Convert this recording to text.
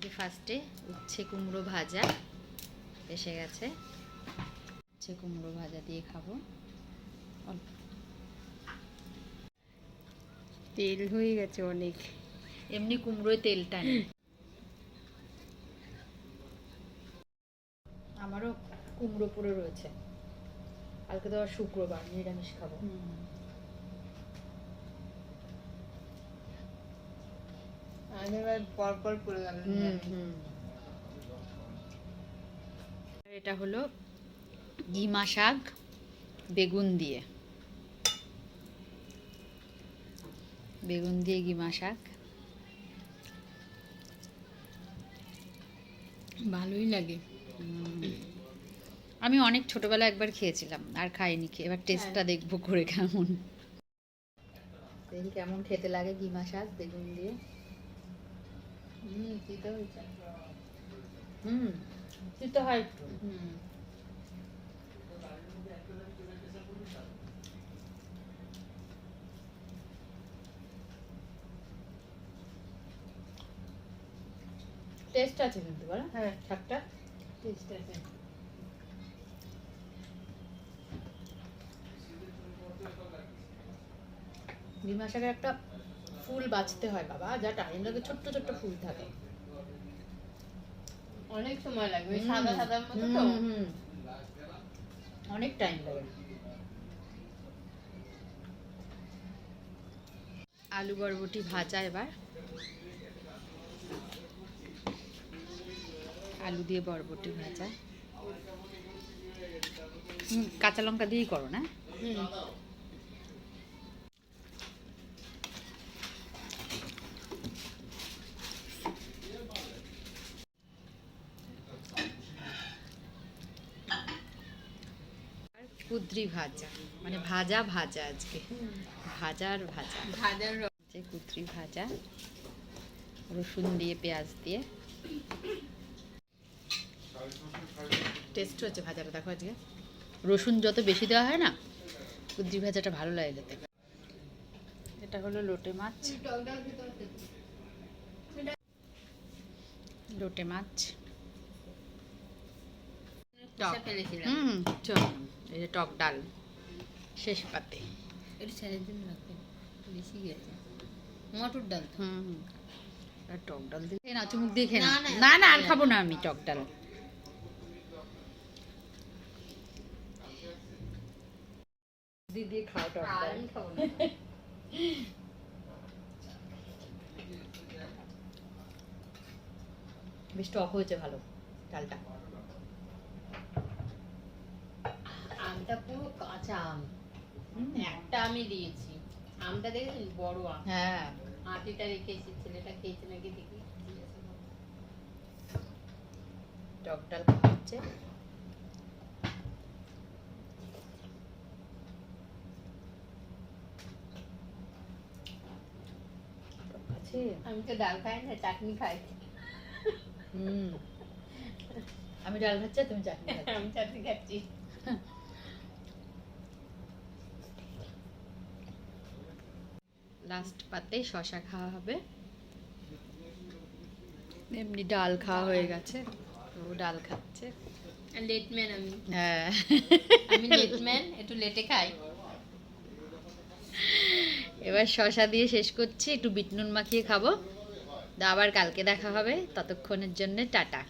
আজকে ফার্স্টে উচ্ছে কুমড়ো ভাজা এসে গেছে। উচ্ছে কুমড়ো ভাজা দিয়ে খাবো। অল্প তেল হয়ে গেছে অনেক, এমনি কুমড়োয় তেল টানে। আমারও কুমড়ো পড়ে রয়েছে, কালকে তো আর শুক্রবার, নিরামিষ খাবো। পরপর পড়ে গেল। এটা হলো গিমা শাক বেগুন দিয়ে, গিমা শাক ভালোই লাগে। আমি অনেক ছোটবেলা একবার খেয়েছিলাম, আর খাইনি। এবার টেস্টটা দেখবো করে কেমন, দেখি কেমন খেতে লাগে গিমা শাক বেগুন দিয়ে। তিতা হয়েছে। তিতা হয় একটু। টেস্ট আছে কিন্তু বলো। হ্যাঁ, শাকটা টেস্ট আছে। গিমা শাকের একটা ফুল বাঁচতে হয় বাবা, যা টাইম লাগে, ছোট্ট ছোট্ট ফুল থাকে, অনেক সময় লাগবে। সাদা সাদা মতো তো, অনেক টাইম লাগে। আলু বরবটি ভাজা, এবার আলু দিয়ে বরবটি ভাজা। কাঁচা লঙ্কা দিয়েই করো না? কুদ্রি ভাজা, মানে ভাজা ভাজা আজকে, ভাজার ভাজা, ভাজার যে কুদ্রি ভাজা, রসুন দিয়ে পেঁয়াজ দিয়ে। টেস্ট হচ্ছে ভাজাটা, দেখো আজকে রসুন যত বেশি দেওয়া হয় না, কুদ্রি ভাজাটা ভালো লাগে খেতে। এটা হলো লোটে মাছ, লোটে মাছ টক। এই যে টক ডাল শেষ পাতে। এটা ছেড়ে দিন, রাখবেন বেশি গেছে। মটর ডাল তো। আর টক ডাল দিয়ে না, চুমুক দিয়ে খেয়ে না, না। না, না না, আর খাবো না আমি টক ডাল। দিদি খাও টক ডাল। আমি খাবো না। বেশ টক হয়েছে, ভালো ডালটা। আমটা পুরো কাঁচা আম, একটা আমি দিয়েছি। আমটা দেখেছেন, বড় আম। হ্যাঁ, আটিটা রেখেছি, ছেলেটা খেয়েছে নাকি দেখি। টক ডাল খাওয়া হচ্ছে। আমি তো ডাল খাই না, চাটনি খাই। আমি ডাল খাচ্ছি, তুমি চাটনি খাচ্ছ। আমি চাটনি খাচ্ছি। লাস্ট পাতে শশা খাওয়া হবে। এমনি ডাল খাওয়া হয়ে গেছে, ও ডাল খাচ্ছে। লেটম্যান আমি। হ্যাঁ, আমি লেটম্যান, একটু লেটে খাই। এবার শশা দিয়ে শেষ করছি, একটু বিট নুন মাখিয়ে খাবো। আবার কালকে দেখা হবে, ততক্ষণের জন্য টাটা।